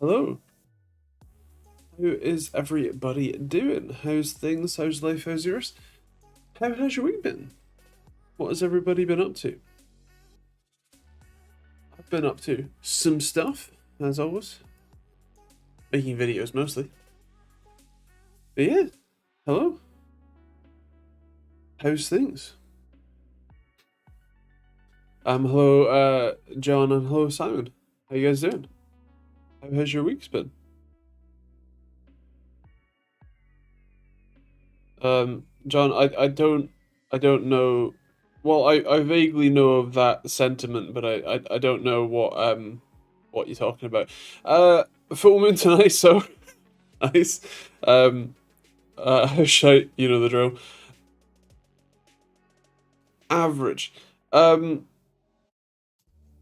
Hello. How is everybody doing? How's things? How's life? How's yours? How has your week been? What has everybody been up to? I've been up to some stuff, as always. Making videos mostly. But yeah, hello. How's things? Hello, John, and hello, Simon. How you guys doing? How has your week been? John, I don't know. Well, I vaguely know of that sentiment, but I don't know what you're talking about. Full moon tonight, so nice. Shout, you know the drill. Average. Um,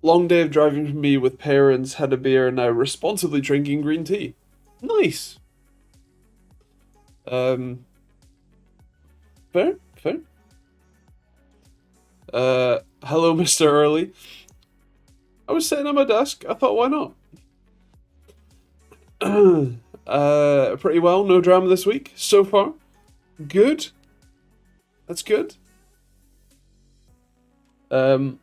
Long day of driving for me with parents. Had a beer, now responsibly drinking green tea. Nice. Um, Fair, fair. Hello, Mr. Early. I was sitting at my desk. I thought, why not? Pretty well. No drama this week so far. Good. That's good. Um,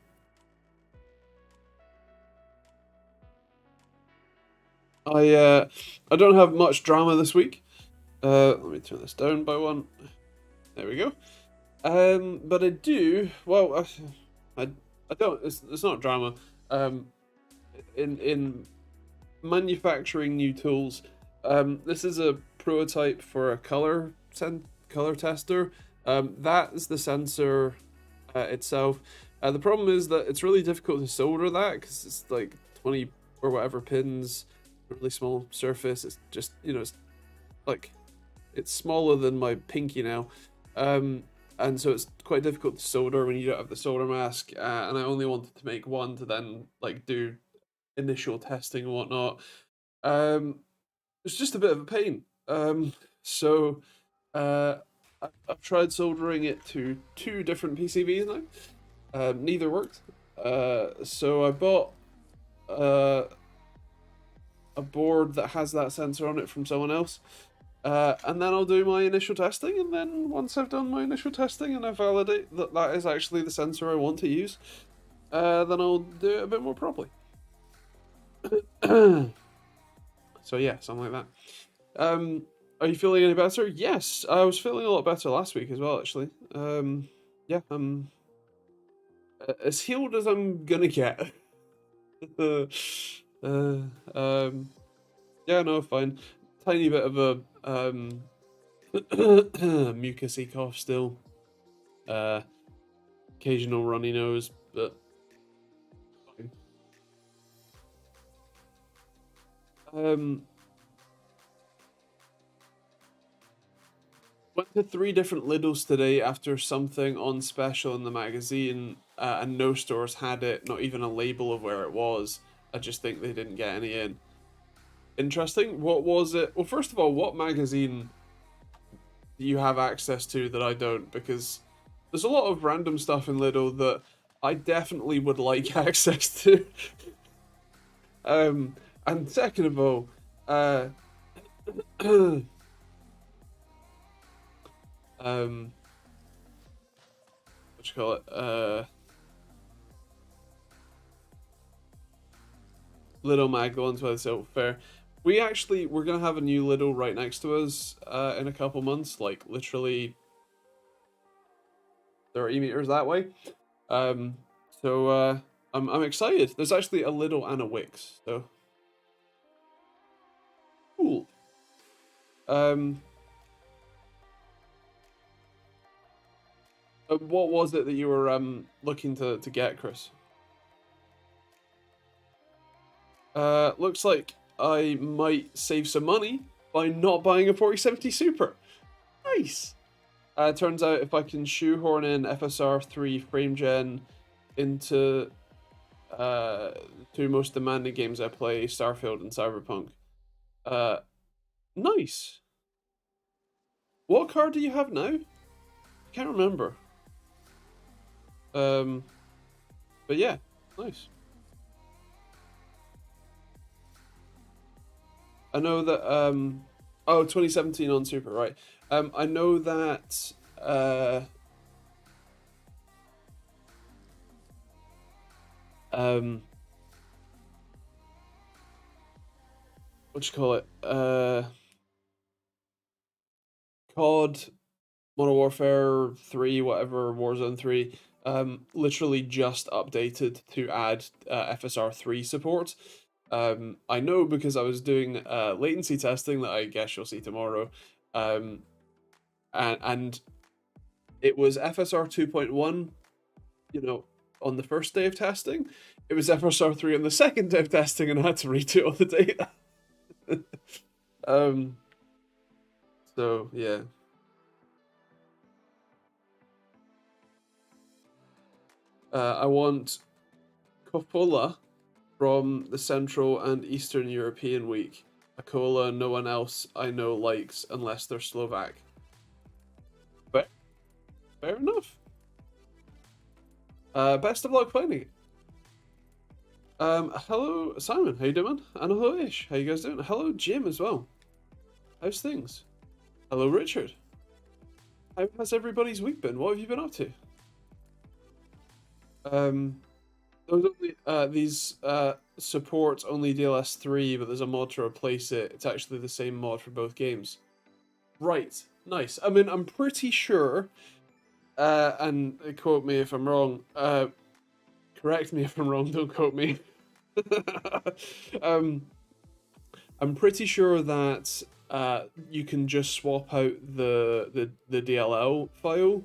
I don't have much drama this week. Let me turn this down by one. There we go. But I do. Well, I don't. It's not drama. Um, in manufacturing new tools. This is a prototype for a color tester. That is the sensor itself. The problem is that it's really difficult to solder that because it's like 20 or whatever pins, really small surface. It's just it's like it's smaller than my pinky now. And so it's quite difficult to solder when you don't have the solder mask. And I only wanted to make one to then like do initial testing and whatnot. Um, it's just a bit of a pain. So uh, I've tried soldering it to two different PCBs now. Neither worked. So I bought uh, a board that has that sensor on it from someone else. And then I'll do my initial testing, and then once I've done my initial testing and I validate that that is actually the sensor I want to use, then I'll do it a bit more properly. So yeah, something like that. Are you feeling any better? Yes, I was feeling a lot better last week as well, actually. Yeah, I'm as healed as I'm gonna get. uh, yeah, no, fine. Tiny bit of a mucusy cough still. Uh, Occasional runny nose, but fine. Um, Went to three different Lidls today after something on special in the magazine, and no stores had it, not even a label of where it was. I just think they didn't get any in. Interesting. What was it? Well, first of all, what magazine do you have access to that I don't? Because there's a lot of random stuff in Lidl that I definitely would like access to. And second of all, um, what you call it? Little Mag, the ones by the Silver Fair. We're gonna have a new Lidl right next to us in a couple months, like literally 30 meters that way. Um, so I'm excited. There's actually a Lidl and a Wix, so cool. Um, what was it that you were looking to get, Chris? Looks like I might save some money by not buying a 4070 Super. Nice. Turns out if I can shoehorn in FSR 3 frame gen into two most demanding games I play, Starfield and Cyberpunk. Uh, nice. What card do you have now? I can't remember. Um, but yeah, nice. I know that oh, 2017 on Super, right. I know that um what you call it? COD, Modern Warfare 3, whatever, Warzone 3, literally just updated to add FSR 3 support. I know because I was doing latency testing that I guess you'll see tomorrow. Um, and it was FSR 2.1, you know, on the first day of testing. It was FSR 3 on the second day of testing, and I had to redo all the data. um, so, yeah. I want Coppola from the Central and Eastern European week. A cola no one else I know likes unless they're Slovak. But fair enough. Best of luck playing it. Hello Simon, how you doing? And hello Ish, how you guys doing? Hello Jim as well. How's things? Hello Richard. How has everybody's week been? What have you been up to? Those only these support only DLS 3, but there's a mod to replace it. It's actually the same mod for both games. Right, nice. I mean, I'm pretty sure, and quote me if I'm wrong. Correct me if I'm wrong. Don't quote me. um, I'm pretty sure that you can just swap out the DLL file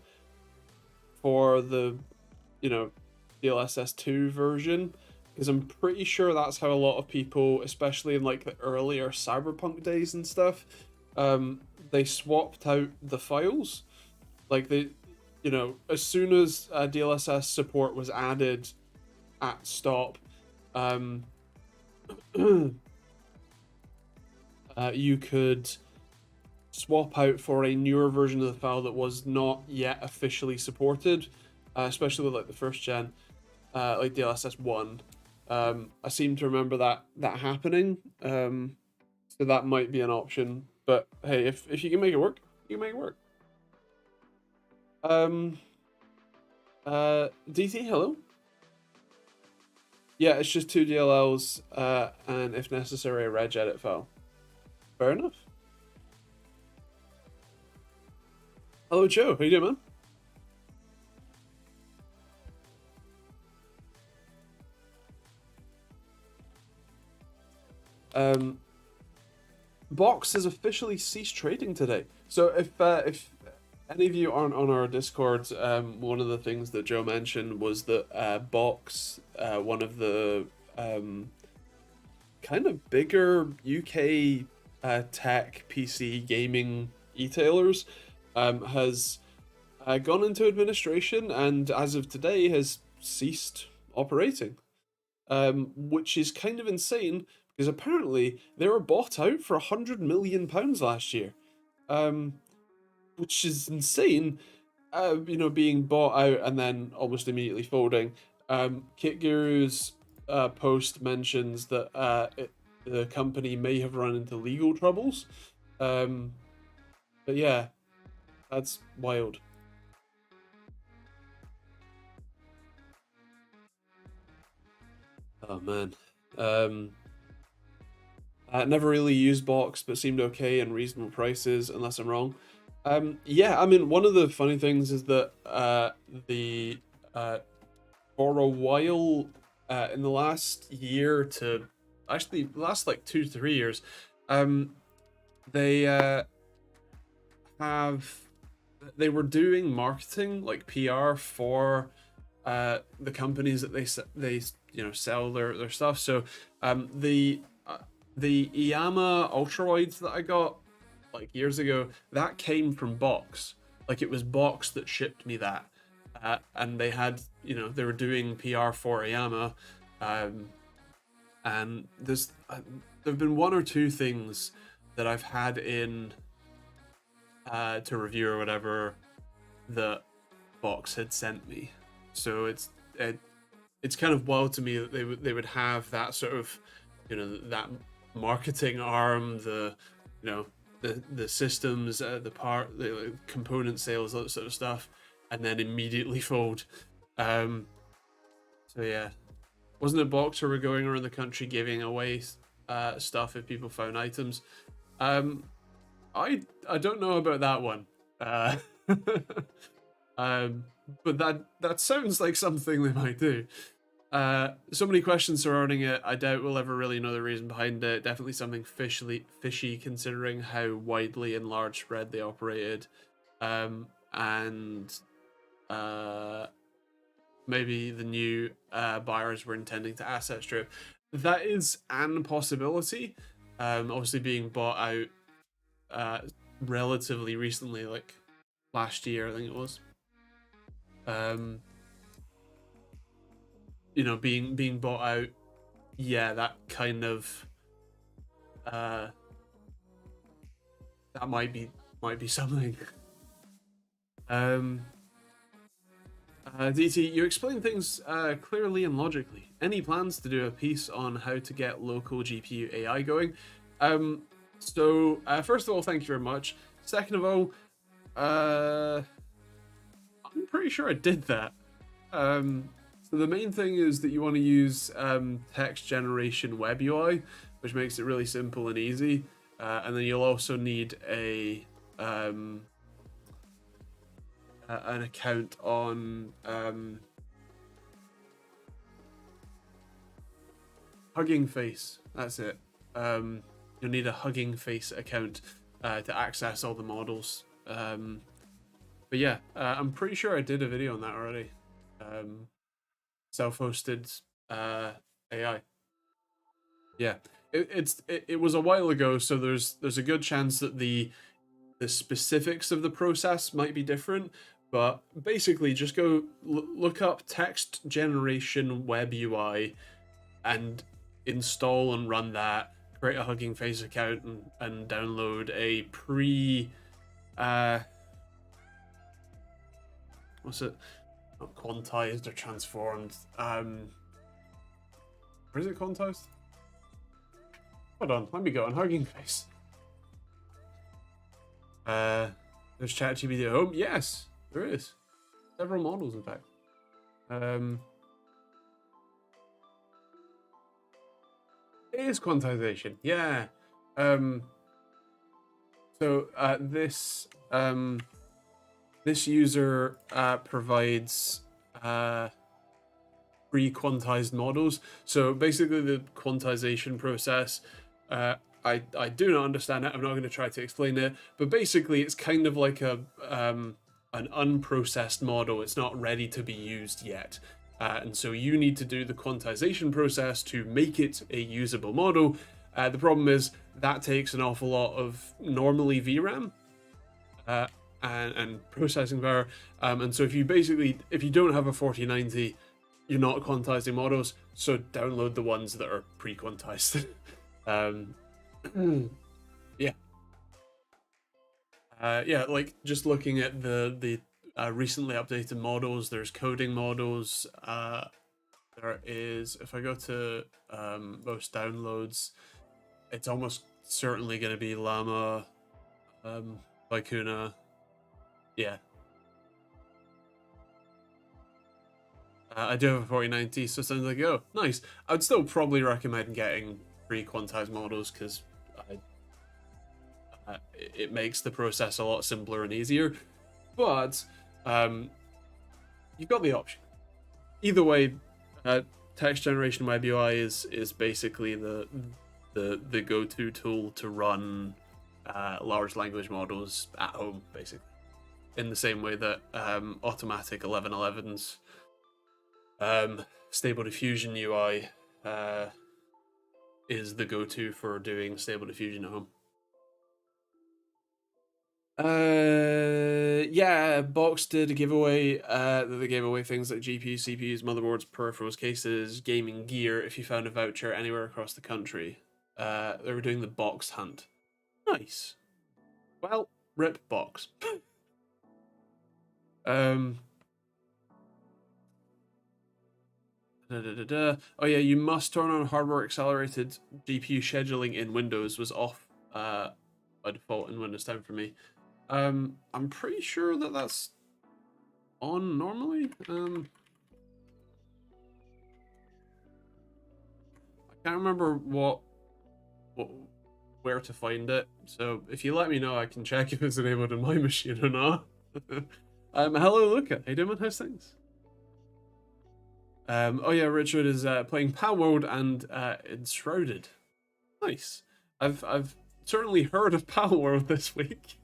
for the, you know, DLSS2 version, because I'm pretty sure that's how a lot of people, especially in like the earlier Cyberpunk days and stuff, they swapped out the files. Like they, you know, as soon as DLSS support was added at stop, you could swap out for a newer version of the file that was not yet officially supported, especially with like the first gen, like DLSS 1. I seem to remember that happening, so that might be an option. But hey, if you can make it work, you can make it work. DT, hello. Yeah, it's just two DLLs, and if necessary, a reg edit file. Fair enough. Hello, Joe. How you doing, man? Box has officially ceased trading today. So if any of you aren't on our Discord, one of the things that Joe mentioned was that Box, one of the kind of bigger UK tech PC gaming e-tailers, has gone into administration and as of today has ceased operating, which is kind of insane because apparently they were bought out for £100 million last year, which is insane. You know, being bought out and then almost immediately folding. Kit Guru's post mentions that the company may have run into legal troubles. But yeah, that's wild. Oh man. I never really used Box, but seemed okay and reasonable prices, unless I'm wrong. Yeah, I mean, one of the funny things is that the for a while, in the last year to actually last like 2 to 3 years, they have they were doing marketing like PR for the companies that they you know sell their stuff. So the Iyama Ultrawides that I got like years ago, that came from Box. Like it was Box that shipped me that, and they had, you know, they were doing PR for Iyama, and there've been one or two things that I've had in to review or whatever that Box had sent me. So it's kind of wild to me that they would have that sort of, you know, that marketing arm, the the systems, the component sales, that sort of stuff, and then immediately fold. So yeah, wasn't a boxer were going around the country giving away stuff if people found items. I don't know about that one. Uh, but that sounds like something they might do. So many questions surrounding it. I doubt we'll ever really know the reason behind it. Definitely something fishy considering how widely and large spread they operated. And maybe the new buyers were intending to asset strip. That is an possibility. Obviously being bought out relatively recently, like last year, I think it was. Being bought out, yeah, that kind of that might be something. DT, you explain things clearly and logically. Any plans to do a piece on how to get local GPU AI going? So first of all, thank you very much. Second of all, I'm pretty sure I did that. So the main thing is that you want to use text generation web UI, which makes it really simple and easy. And then you'll also need an account on Hugging Face. That's it. You'll need a Hugging Face account to access all the models. But yeah, I'm pretty sure I did a video on that already. Self-hosted AI. Yeah, it was a while ago, so there's a good chance that the specifics of the process might be different. But basically, just go look up text generation web UI and install and run that. Create a Hugging Face account and download a what's it? Not quantized or transformed. Where is it quantized? Hold on, let me go on Hugging Face. There's ChatGPT at home. Yes, there is. Several models, in fact. It is quantization. Yeah. So this user provides pre-quantized models. So basically, the quantization process. I do not understand it. I'm not going to try to explain it, but basically, it's kind of like an unprocessed model. It's not ready to be used yet. And so you need to do the quantization process to make it a usable model. The problem is that takes an awful lot of normally VRAM and processing power. And so if you don't have a 4090, you're not quantizing models. So download the ones that are pre-quantized. Yeah. Yeah, like just looking at the recently updated models, there's coding models. There is, if I go to most downloads, it's almost certainly going to be Llama, Vicuna. Yeah. I do have a 4090, so it sounds like, oh, nice. I'd still probably recommend getting pre-quantized models because it makes the process a lot simpler and easier. But you've got the option. Either way, text generation web UI is basically the go-to tool to run large language models at home, basically. In the same way that automatic 1111's Stable Diffusion UI is the go-to for doing Stable Diffusion at home. Yeah, Box did a giveaway. They gave away things like GPUs, CPUs, motherboards, peripherals, cases, gaming gear if you found a voucher anywhere across the country. They were doing the Box hunt. Nice. Well, rip Box. Oh yeah, you must turn on hardware accelerated GPU scheduling in Windows. Was off by default in Windows 10 for me. I'm pretty sure that that's on normally. I can't remember what where to find it. So if you let me know, I can check if it's enabled on my machine or not. Hello, Luca. How you doing? How's things? Oh yeah, Richard is playing Palworld and Enshrouded. Nice. I've certainly heard of Palworld this week.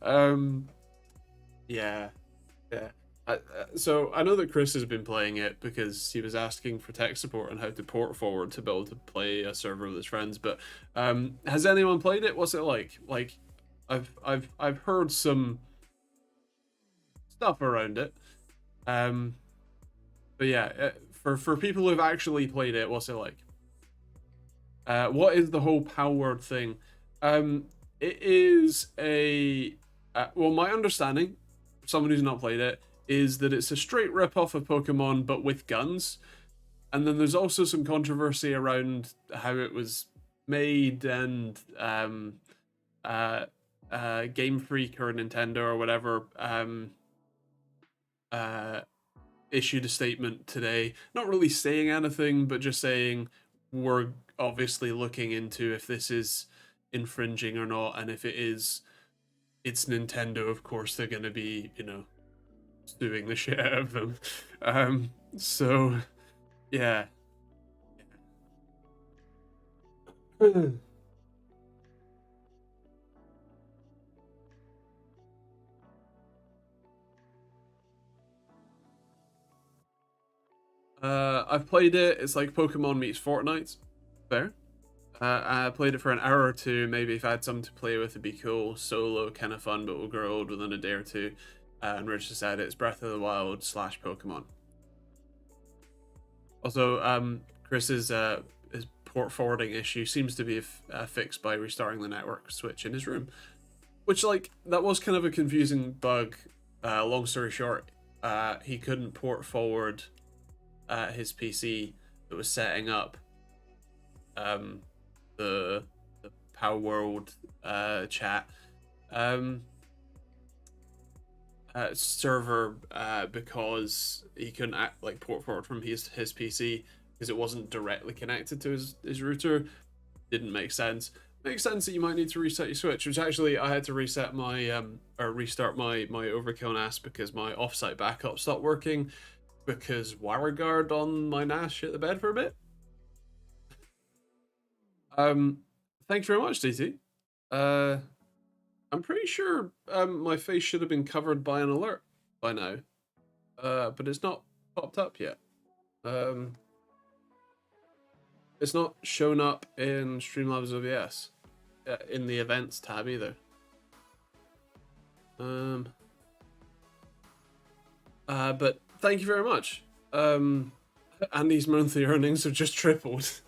um, yeah, yeah. So I know that Chris has been playing it because he was asking for tech support on how to port forward to be able to play a server with his friends. But has anyone played it? What's it like? Like, I've heard some stuff around it. But yeah, for people who've actually played it, what's it like? What is the whole power thing? It is a well, my understanding, someone who's not played it, is that it's a straight rip-off of Pokemon but with guns. And then there's also some controversy around how it was made and Game Freak or Nintendo or whatever issued a statement today, not really saying anything, but just saying we're obviously looking into if this is infringing or not, and if it is, it's Nintendo. Of course, they're going to be, suing the shit out of them. So yeah. I've played it. It's like Pokemon meets Fortnite. Fair. I played it for an hour or two. Maybe if I had something to play with, it'd be cool. Solo, kind of fun, but will grow old within a day or two. And Rich decided it's Breath of the Wild / Pokemon. Also, Chris's port forwarding issue seems to be fixed by restarting the network switch in his room, which, like, that was kind of a confusing bug. Long story short, he couldn't port forward his PC that was setting up the Power World chat server because he couldn't port forward from his PC because it wasn't directly connected to his router. Didn't make sense. Makes sense that you might need to reset your switch, which actually I had to reset my or restart my Overkill NAS because my offsite backup stopped working because WireGuard on my NAS shit the bed for a bit. Thank you very much, DT. I'm pretty sure my face should have been covered by an alert by now, but it's not popped up yet. It's not shown up in Streamlabs OBS in the events tab either. But thank you very much. Andy's monthly earnings have just tripled.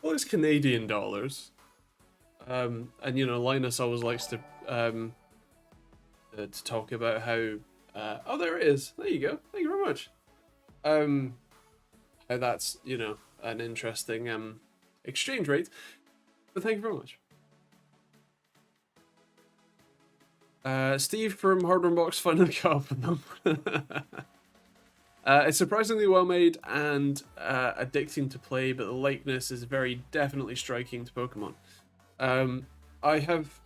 Well, it's Canadian dollars. And Linus always likes to talk about how oh, there it is. There you go. Thank you very much. How that's an interesting exchange rate. But thank you very much. Steve from Hardware Box finally caught up with them. It's surprisingly well made and addicting to play, but the likeness is very definitely striking to Pokemon. I have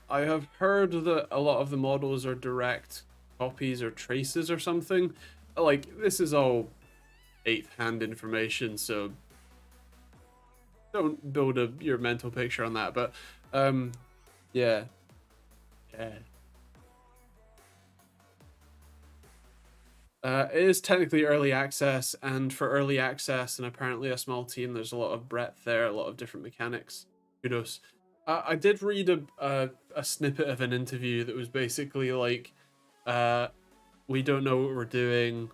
heard that a lot of the models are direct copies or traces or something. Like, this is all 8th hand information, so don't build your mental picture on that. But yeah. It is technically early access, and for early access and apparently a small team, there's a lot of breadth there, a lot of different mechanics. Kudos. I did read a snippet of an interview that was basically like, we don't know what we're doing.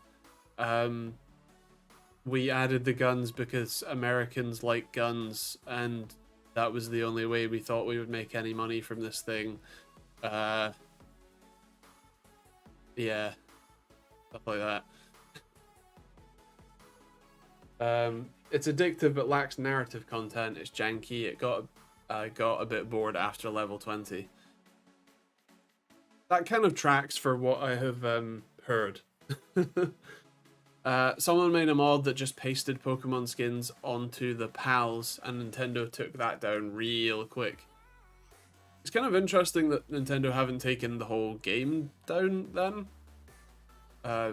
We added the guns because Americans like guns, and that was the only way we thought we would make any money from this thing. Yeah. Stuff like that. It's addictive but lacks narrative content. It's janky. It got a bit bored after level 20. That kind of tracks for what I have heard. Someone made a mod that just pasted Pokemon skins onto the PALs, and Nintendo took that down real quick. It's kind of interesting that Nintendo haven't taken the whole game down then. I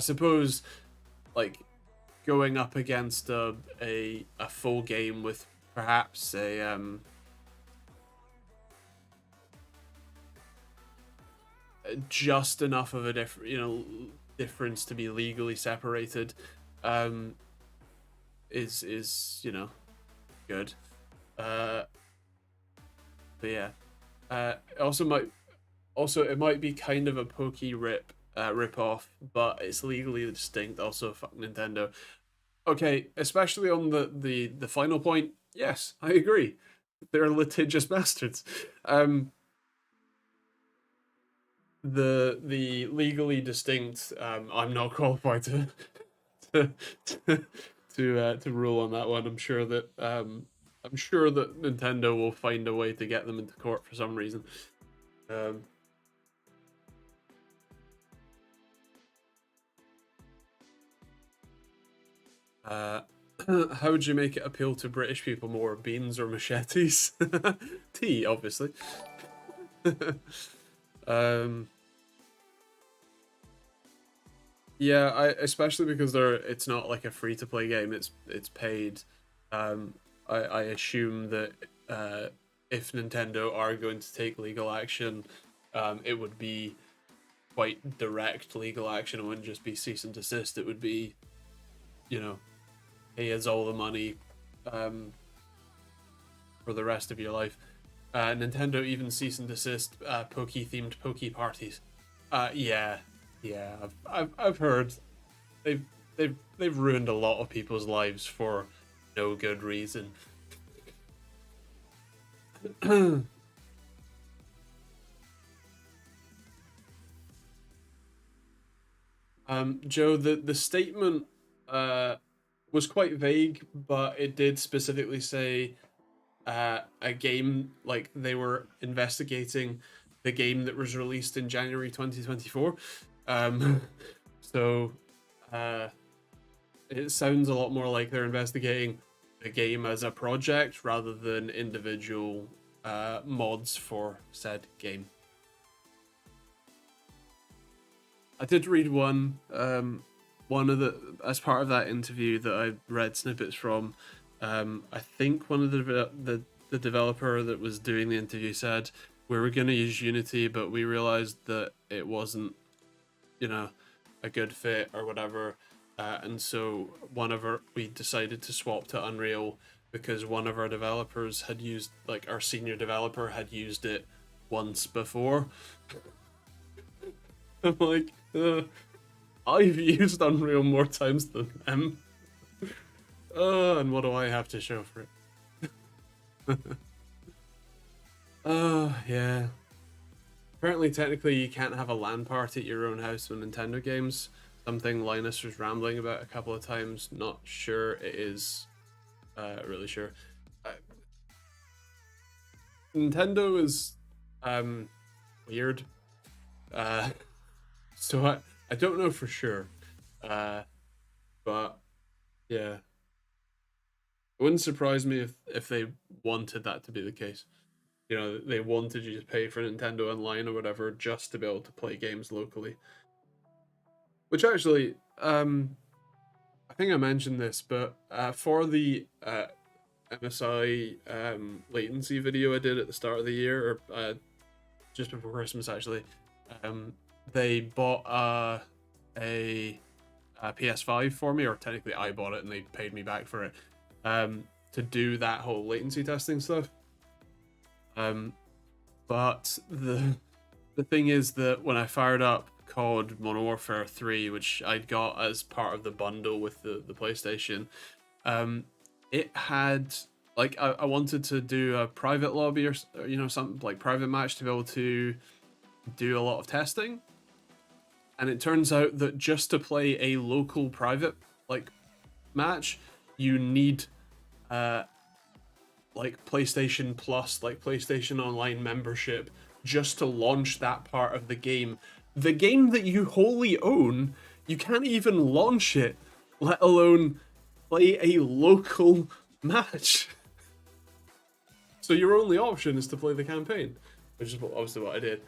suppose, like, going up against a full game with perhaps just enough of a difference to be legally separated, is good. But yeah, it might be kind of a pokey rip off, but it's legally distinct. Also, fuck Nintendo. Okay, especially on the final point. Yes, I agree. They're litigious bastards. The legally distinct. I'm not qualified to to rule on that one. I'm sure that Nintendo will find a way to get them into court for some reason. How would you make it appeal to British people more? Beans or machetes? Tea, obviously. Yeah, especially because it's not like a free to play game. It's paid. I assume that if Nintendo are going to take legal action, it would be quite direct legal action. It wouldn't just be cease and desist. It would be, pay us all the money for the rest of your life. Nintendo even cease and desist Pokey themed Pokey parties. Yeah, I've heard they've ruined a lot of people's lives for no good reason. Joe, the statement was quite vague, but it did specifically say a game, like they were investigating the game that was released in January 2024. So it sounds a lot more like they're investigating the game as a project rather than individual mods for said game. I did read one of the, as part of that interview that I read snippets from. I think one of the developer that was doing the interview said we were going to use Unity, but we realized that it wasn't, a good fit or whatever, and so we decided to swap to Unreal because one of our developers had used, like our senior developer had used it once before. I'm like, I've used Unreal more times than them. And what do I have to show for it? Yeah. Apparently, technically, you can't have a LAN party at your own house with Nintendo games. Something Linus was rambling about a couple of times. Not sure it is really sure. Nintendo is weird. So I don't know for sure. But yeah. It wouldn't surprise me if they wanted that to be the case. They wanted you to pay for Nintendo Online or whatever just to be able to play games locally. Which actually, I think I mentioned this, but for the MSI latency video I did at the start of the year, or just before Christmas actually, they bought a PS5 for me, or technically I bought it and they paid me back for it, to do that whole latency testing stuff. But the thing is that when I fired up COD Modern Warfare 3, which I'd got as part of the bundle with the PlayStation, it had, like, I wanted to do a private lobby or something like private match to be able to do a lot of testing, and it turns out that just to play a local private like match, you need like PlayStation Plus, like PlayStation Online membership, just to launch that part of the game. The game that you wholly own, you can't even launch it, let alone play a local match. So your only option is to play the campaign, which is obviously what I did.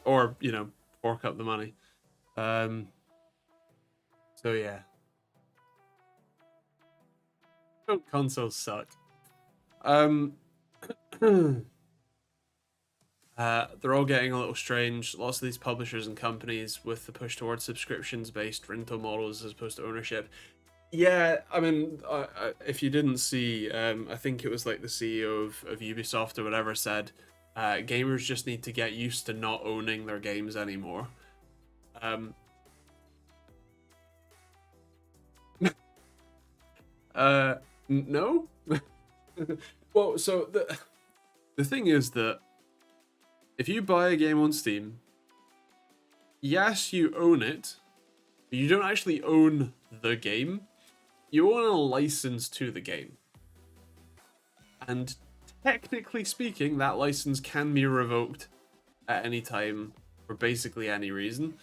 Or, you know, fork up the money. So yeah. Consoles suck. They're all getting a little strange. Lots of these publishers and companies with the push towards subscriptions-based rental models as opposed to ownership. Yeah, I mean, if you didn't see, I think it was like the CEO of Ubisoft or whatever said, gamers just need to get used to not owning their games anymore. No. Well, so the thing is that if you buy a game on Steam, yes, you own it, but you don't actually own the game. You own a license to the game. And technically speaking, that license can be revoked at any time for basically any reason.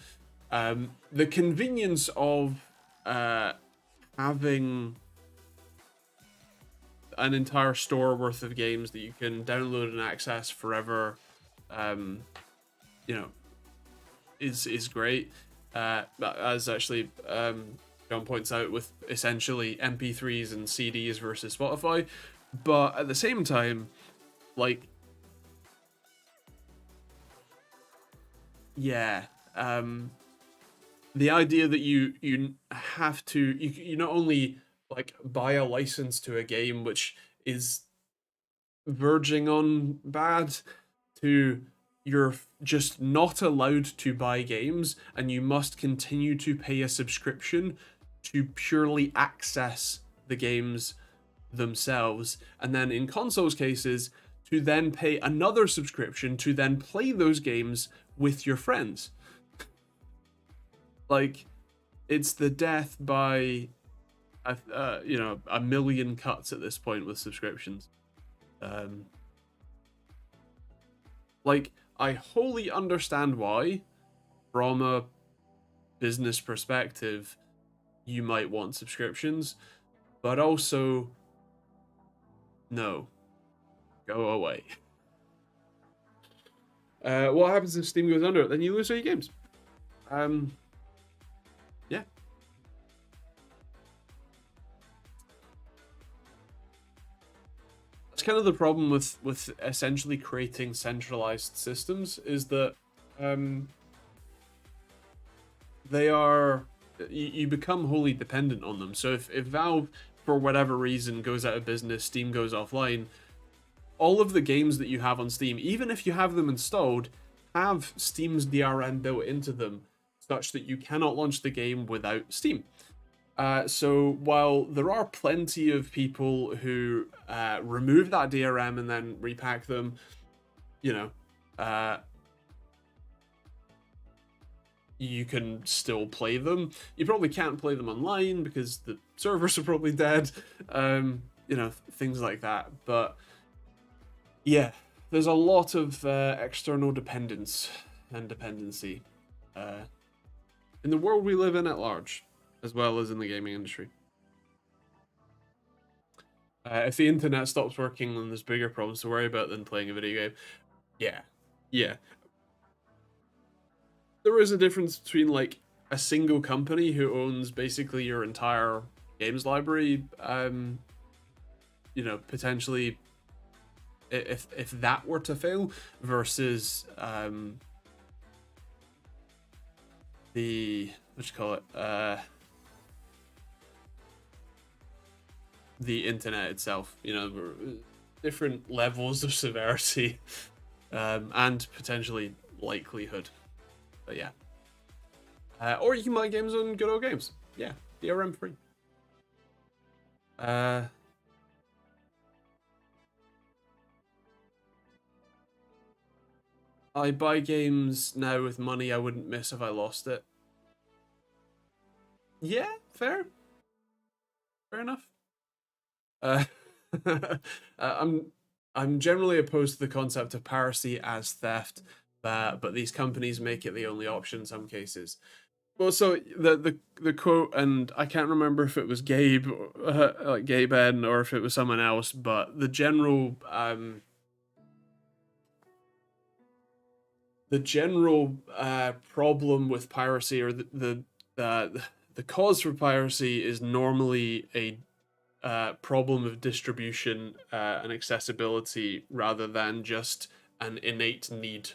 The convenience of having an entire store worth of games that you can download and access forever, you know, is great. As actually John points out, with essentially MP3s and CDs versus Spotify, but at the same time, like, yeah, the idea that you have to you not only like buy a license to a game which is verging on bad, to you're just not allowed to buy games and you must continue to pay a subscription to purely access the games themselves, and then in consoles cases to then pay another subscription to then play those games with your friends. Like, it's the death by you know, a million cuts at this point with subscriptions. Like, I wholly understand why, from a business perspective, you might want subscriptions, but also, no, go away. What happens if Steam goes under? Then you lose all your games. Yeah. That's kind of the problem with essentially creating centralized systems, is that they are, you become wholly dependent on them. So if Valve, for whatever reason, goes out of business, Steam goes offline, all of the games that you have on Steam, even if you have them installed, have Steam's DRM built into them, such that you cannot launch the game without Steam. So while there are plenty of people who remove that DRM and then repack them, you know, you can still play them. You probably can't play them online because the servers are probably dead, you know, things like that. But yeah, there's a lot of external dependence and dependency in the world we live in at large, as well as in the gaming industry. If the internet stops working, then there's bigger problems to worry about than playing a video game. Yeah, yeah. There is a difference between like a single company who owns basically your entire games library, you know, potentially, if that were to fail, versus the, what you call it, the internet itself. You know, different levels of severity and potentially likelihood. But yeah. Or you can buy games on Good Old Games. Yeah, DRM free. I buy games now with money I wouldn't miss if I lost it. Yeah, fair enough. Uh, I'm generally opposed to the concept of piracy as theft, but these companies make it the only option in some cases. Well, so the quote, and I can't remember if it was Gabe, like Gabe N, or if it was someone else, but the general problem with piracy, or the cause for piracy, is normally a problem of distribution and accessibility rather than just an innate need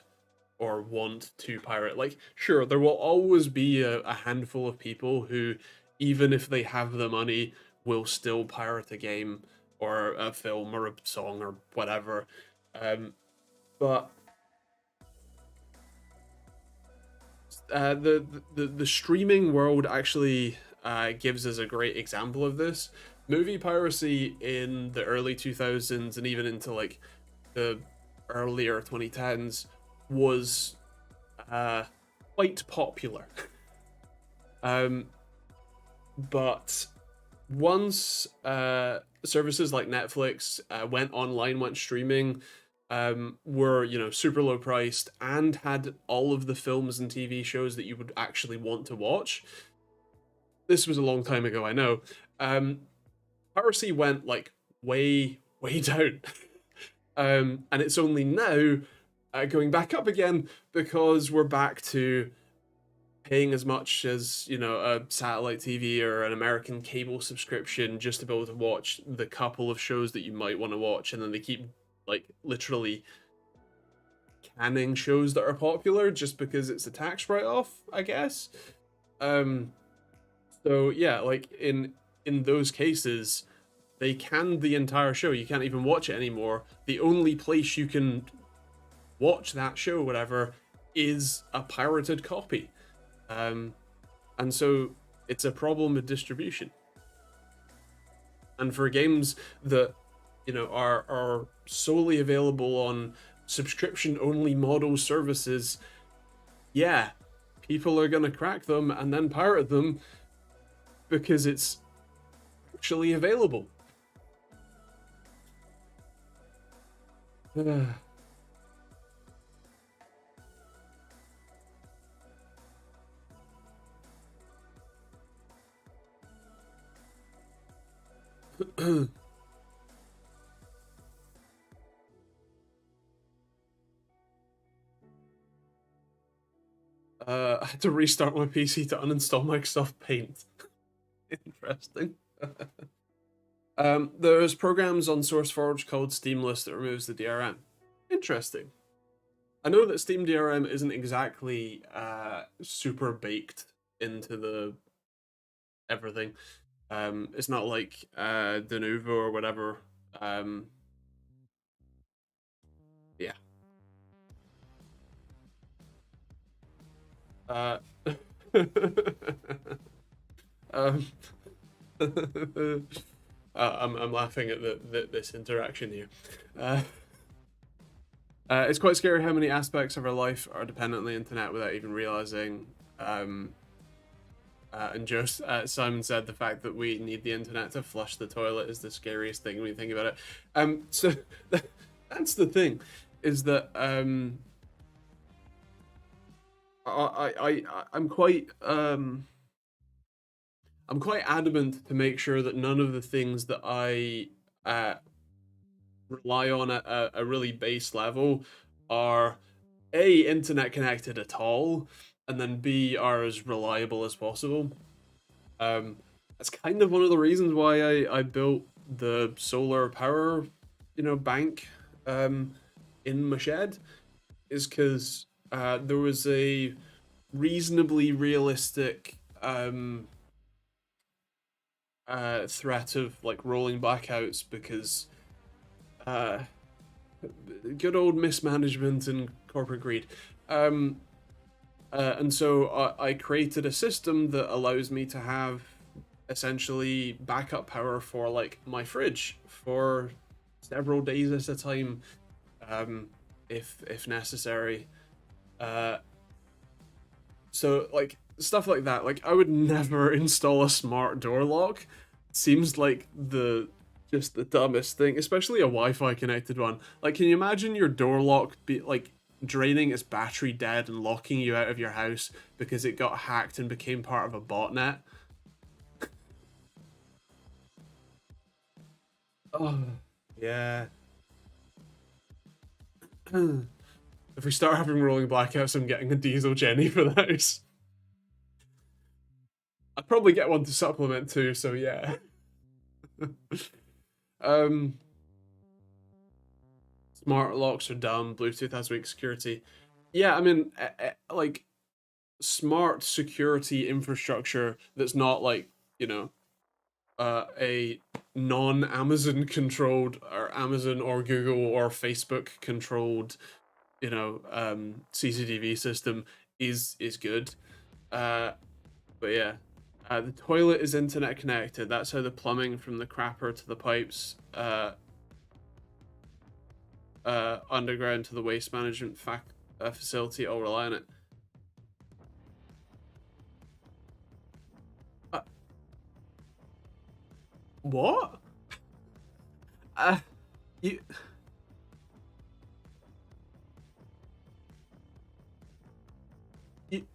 or want to pirate. Like, sure, there will always be a handful of people who, even if they have the money, will still pirate a game or a film or a song or whatever. But the streaming world actually gives us a great example of this. Movie piracy in the early 2000s and even into like the earlier 2010s was uh, quite popular. um, but once services like Netflix went online, went streaming, were super low priced and had all of the films and TV shows that you would actually want to watch. This was a long time ago, I know. Piracy went like way down, and it's only now going back up again because we're back to paying as much as a satellite TV or an American cable subscription just to be able to watch the couple of shows that you might want to watch, and then they keep like literally canning shows that are popular just because it's a tax write-off, I guess. So yeah, like in those cases, they canned the entire show. You can't even watch it anymore. The only place you can watch that show, whatever, is a pirated copy. And so it's a problem with distribution. And for games that are solely available on subscription only model services, yeah, people are gonna crack them and then pirate them because it's actually available. I had to restart my PC to uninstall Microsoft Paint. Interesting. There's programs on SourceForge called Steamless that removes the DRM. Interesting. I know that Steam DRM isn't exactly super baked into the everything. It's not like Denuvo or whatever. Yeah. um, I'm laughing at this interaction here. It's quite scary how many aspects of our life are dependent on the internet without even realizing. And just Simon said the fact that we need the internet to flush the toilet is the scariest thing when you think about it. So that's the thing, is that I'm quite adamant to make sure that none of the things that I rely on at a really base level are A, internet connected at all, and then B, are as reliable as possible. That's kind of one of the reasons why I built the solar power, bank in my shed, is because there was a reasonably realistic threat of like rolling blackouts because good old mismanagement and corporate greed. And so I created a system that allows me to have essentially backup power for like my fridge for several days at a time, if necessary. So like stuff like that. Like, I would never install a smart door lock. Seems like just the dumbest thing, especially a Wi-Fi connected one. Like, can you imagine your door lock be like draining its battery dead and locking you out of your house because it got hacked and became part of a botnet? Oh, yeah. If we start having rolling blackouts, I'm getting a diesel Jenny for the house. I'd probably get one to supplement too, so yeah. um, Smart locks are dumb. Bluetooth has weak security. Yeah, I mean, like smart security infrastructure that's not like, you know, a non-Amazon controlled or Amazon or Google or Facebook controlled, CCTV system is good. But yeah, the toilet is internet connected. That's how the plumbing from the crapper to the pipes, underground to the waste management facility all rely on it. Uh, what? Uh, you. you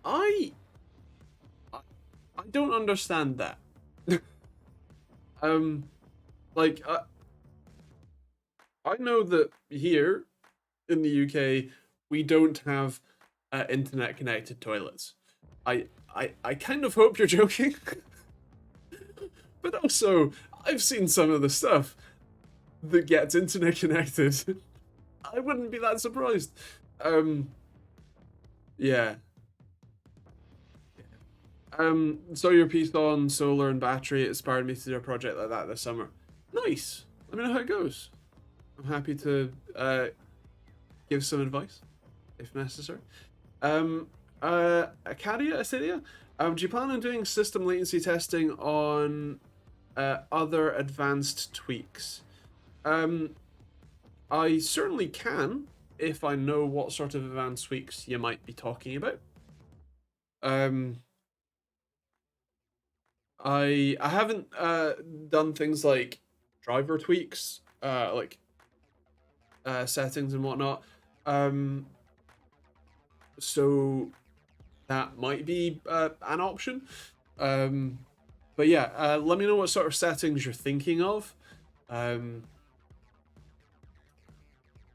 I, I I don't understand that. um, like I know that here in the UK we don't have internet connected toilets. I kind of hope you're joking, but also I've seen some of the stuff that gets internet connected. I wouldn't be that surprised. Um, yeah. Saw your piece on solar and battery. It inspired me to do a project like that this summer. Nice. Let me know how it goes. I'm happy to give some advice if necessary. Acadia, do you plan on doing system latency testing on other advanced tweaks? I certainly can if I know what sort of advanced tweaks you might be talking about. I haven't done things like driver tweaks, like settings and whatnot. So that might be an option. But yeah, let me know what sort of settings you're thinking of, and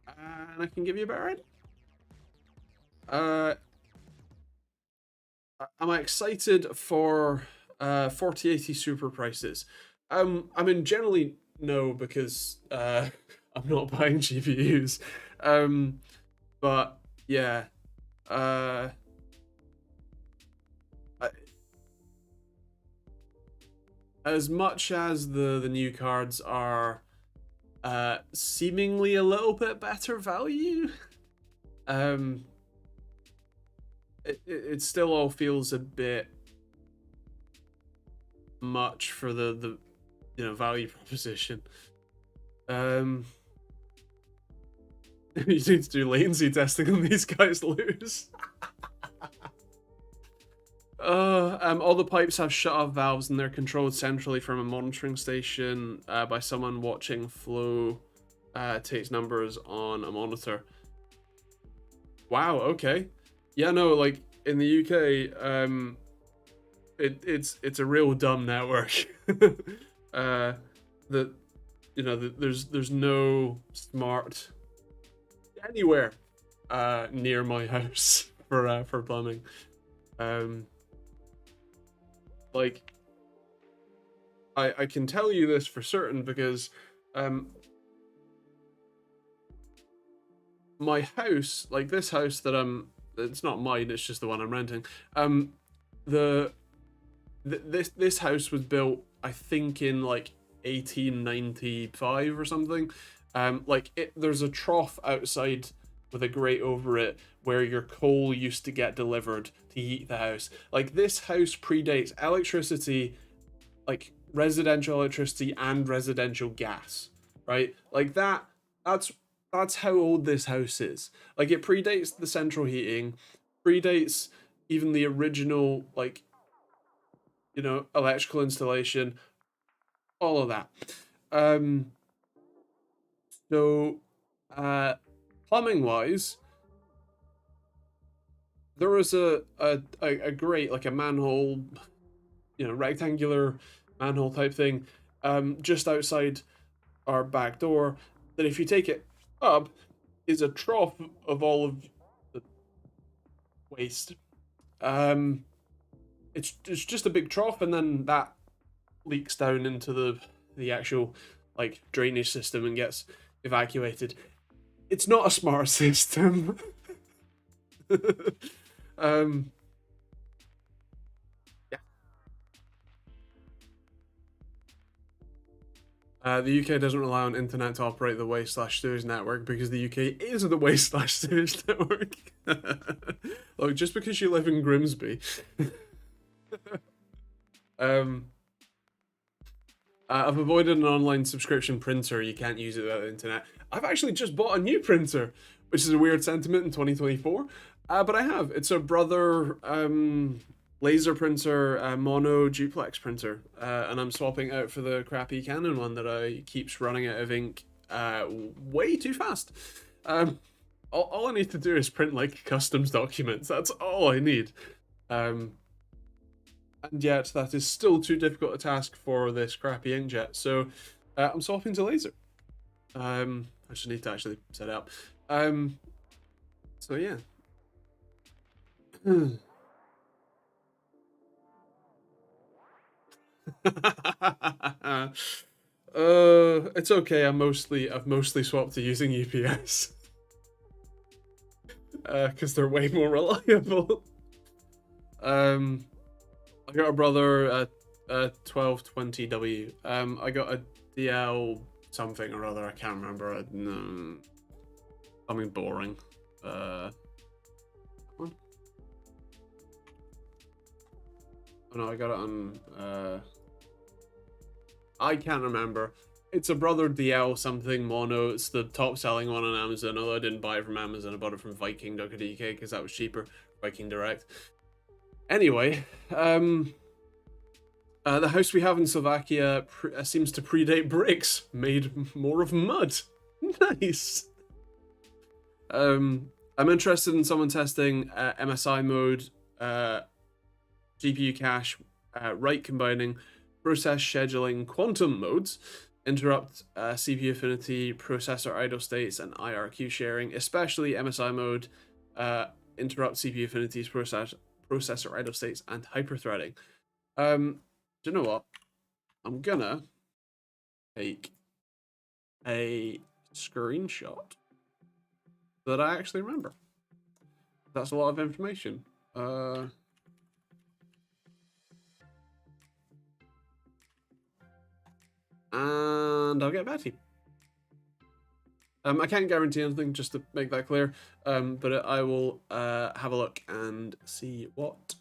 I can give you a better idea. Uh, am I excited for 4080 super prices? I mean, generally no, because I'm not buying GPUs. But yeah, uh, as much as the new cards are seemingly a little bit better value, it still all feels a bit much for the value proposition. You need to do latency testing on these guys lose. All the pipes have shut-off valves and they're controlled centrally from a monitoring station by someone watching flow. Takes numbers on a monitor. Wow. Okay. Yeah. No. Like in the UK, it's a real dumb network. That there's no smart anywhere near my house for plumbing. Like I can tell you this for certain because my house, like this house that it's not mine, it's just the one I'm renting. This house was built, I think, in like 1895 or something. There's a trough outside with a grate over it where your coal used to get delivered to heat the house. Like, this house predates electricity, like residential electricity and residential gas, right? Like that's that's how old this house is. Like, it predates the central heating, predates even the original, like, you know, electrical installation, all of that. Um, so, plumbing wise, there was a great, like, a manhole, you know, rectangular manhole type thing, just outside our back door. That if you take it up, is a trough of all of the waste. Um, it's just a big trough, and then that leaks down into the actual like drainage system and gets evacuated. It's not a smart system. um, yeah. The UK doesn't rely on internet to operate the waste/sewage network because the UK is the waste/sewage network. Look, just because you live in Grimsby. um, I've avoided an online subscription printer. You can't use it without the internet. I've actually just bought a new printer, which is a weird sentiment in 2024. But I have. It's a Brother laser printer, mono duplex printer, and I'm swapping it out for the crappy Canon one that I keeps running out of ink way too fast. All I need to do is print like customs documents. That's all I need. And yet that is still too difficult a task for this crappy inkjet. So I'm swapping to laser. I just need to actually set it up. So yeah. It's okay. I've mostly swapped to using UPS because they're way more reliable. I got a Brother 1220W. I got a DL something or other. I can't remember. No, something boring. Oh no, I got it on. I can't remember. It's a Brother DL something mono. It's the top selling one on Amazon. Although I didn't buy it from Amazon, I bought it from Viking.co.uk because that was cheaper. Viking Direct. Anyway, the house we have in Slovakia seems to predate bricks, made more of mud. Nice. I'm interested in someone testing MSI mode, GPU cache, write combining, process scheduling, quantum modes, interrupt CPU affinity, processor idle states, and IRQ sharing, especially MSI mode, interrupt CPU affinities, processor idle states, and hyperthreading. Do you know what? I'm gonna take a screenshot that I actually remember. That's a lot of information. And I'll get back to you. I can't guarantee anything, just to make that clear. But I will have a look and see what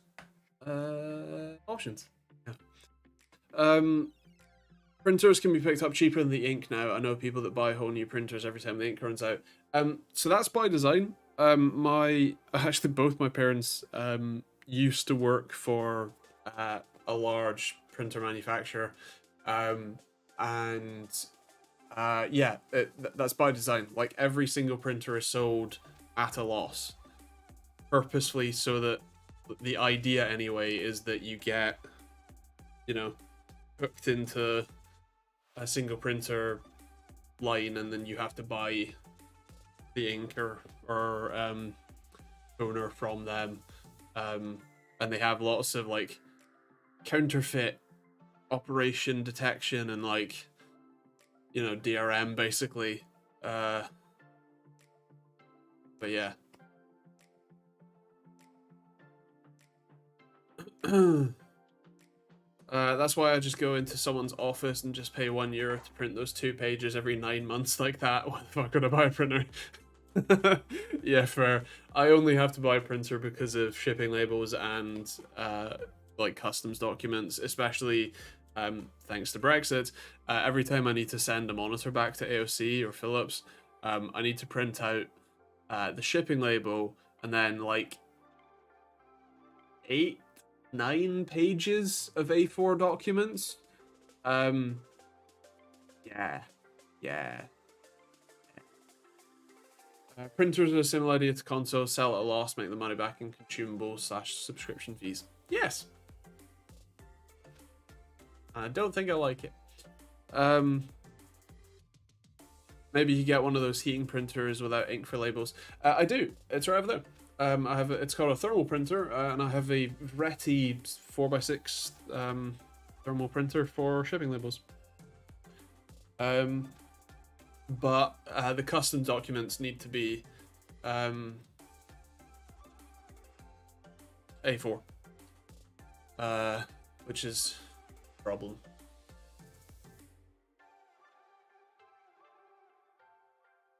options. Yeah. Printers can be picked up cheaper than the ink now. I know people that buy whole new printers every time the ink runs out. So that's by design. Actually both my parents used to work for a large printer manufacturer, and yeah, that's by design. Like, every single printer is sold at a loss, purposefully, so that the idea anyway is that you get, you know, hooked into a single printer line, and then you have to buy the ink or toner from them, and they have lots of like counterfeit operation detection and like, you know, DRM basically. But yeah. That's why I just go into someone's office and just pay €1 to print those 2 pages every 9 months like that. Why the fuck would I buy a printer? Yeah, fair. I only have to buy a printer because of shipping labels and like customs documents, especially thanks to Brexit. Every time I need to send a monitor back to AOC or Philips, I need to print out the shipping label and then like 8-9 pages of A4 documents. Yeah. Printers are a similar idea to consoles. Sell at a loss, make the money back in consumables/subscription fees. Yes. I don't think I like it. Maybe you get one of those heating printers without ink for labels. I do. It's right over there. It's called a thermal printer, and I have a Reti 4x6 thermal printer for shipping labels. But the custom documents need to be A4, which is a problem.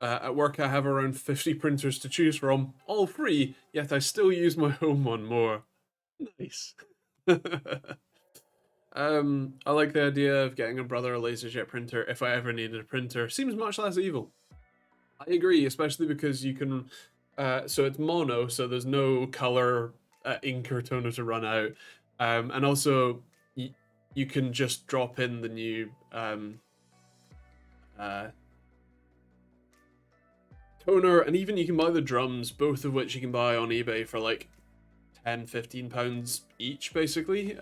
At work, I have around 50 printers to choose from, all free, yet I still use my home one more. Nice. I like the idea of getting a brother a laserjet printer if I ever needed a printer. Seems much less evil. I agree, especially because you can. So it's mono, so there's no color ink or toner to run out, and also you can just drop in the new toner, and even you can buy the drums, both of which you can buy on eBay for like £10-15 each, basically.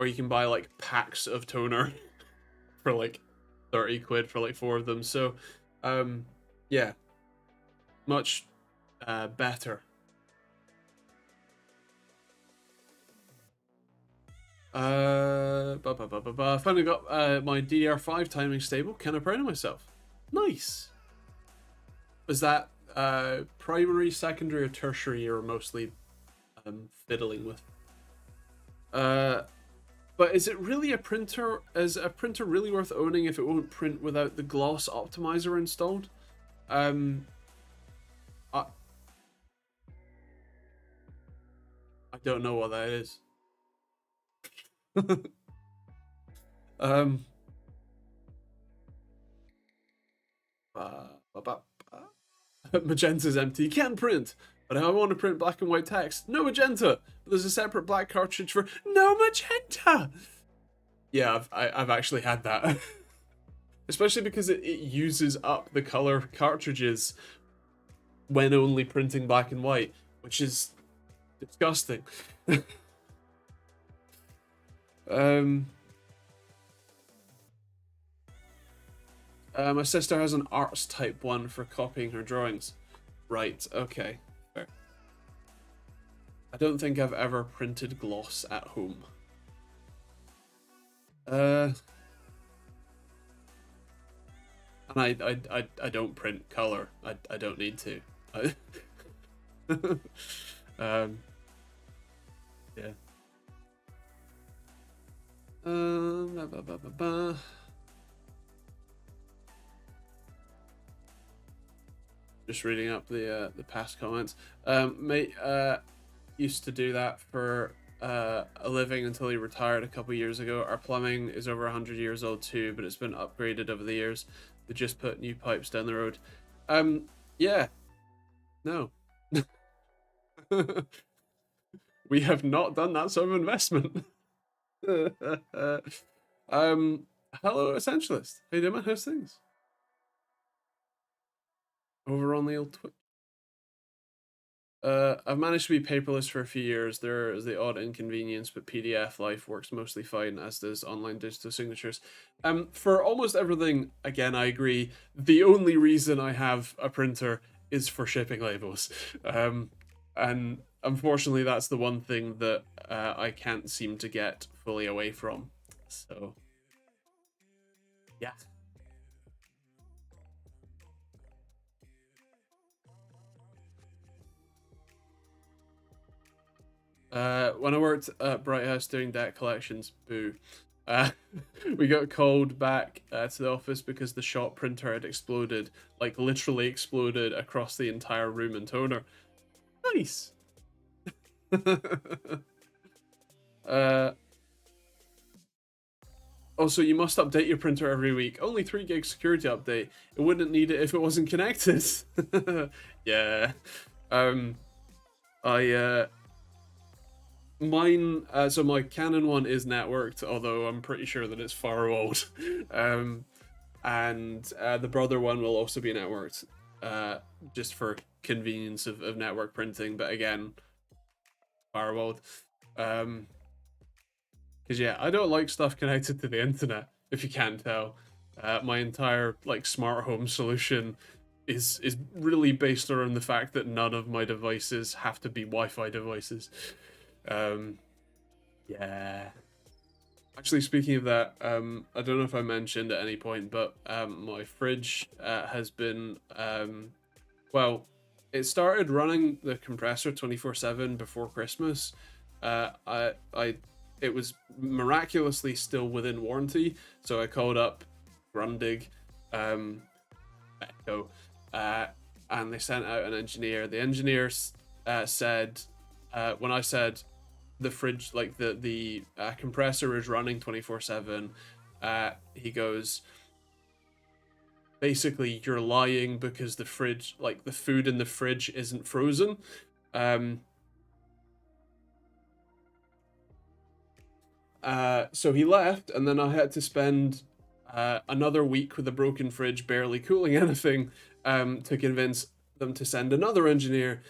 Or you can buy like packs of toner for like 30 quid for like 4 of them. So, yeah, much better. Finally got my DDR5 timing stable. Kind of proud of myself. Nice. Was that primary, secondary, or tertiary you're mostly fiddling with? But is it really a printer? Is a printer really worth owning if it won't print without the gloss optimizer installed? I don't know what that is. Magenta's empty. Can't print. But I want to print black and white text. No magenta. But there's a separate black cartridge for no magenta. Yeah, I've actually had that. Especially because it uses up the color cartridges when only printing black and white, which is disgusting. My sister has an arts type 1 for copying her drawings. Right, okay. Fair. I don't think I've ever printed gloss at home. And I don't print color. I don't need to. Yeah. Just reading up the past comments. Mate used to do that for a living until he retired a couple years ago. Our plumbing is over 100 years old too, but it's been upgraded over the years. We just put new pipes down the road. Yeah. No. We have not done that sort of investment. Hello, Essentialist. How you doing, man? How's things? Over on the old Twitch. I've managed to be paperless for a few years. There is the odd inconvenience, but PDF life works mostly fine, as does online digital signatures. For almost everything, again, I agree. The only reason I have a printer is for shipping labels. And unfortunately, that's the one thing that I can't seem to get fully away from. So, yeah. When I worked at Bright House doing debt collections, boo. We got called back to the office because the shop printer had exploded, like literally exploded across the entire room and toner. Nice. Also, you must update your printer every week. Only 3 gig security update. It wouldn't need it if it wasn't connected. Yeah. I mine so my Canon one is networked, although I'm pretty sure that it's firewalled. And the brother one will also be networked, just for convenience of network printing, but again, firewalled. Because yeah, I don't like stuff connected to the internet, if you can't tell. My entire like smart home solution is really based around the fact that none of my devices have to be Wi-Fi devices. Yeah. Actually, speaking of that, I don't know if I mentioned at any point, but my fridge has been well, it started running the compressor 24/7 before Christmas. It was miraculously still within warranty, so I called up Grundig, Echo, and they sent out an engineer. The engineer said, when I said the fridge, like the compressor is running 24/7, he goes, basically you're lying because the fridge, like the food in the fridge isn't frozen. So he left, and then I had to spend another week with a broken fridge, barely cooling anything, to convince them to send another engineer,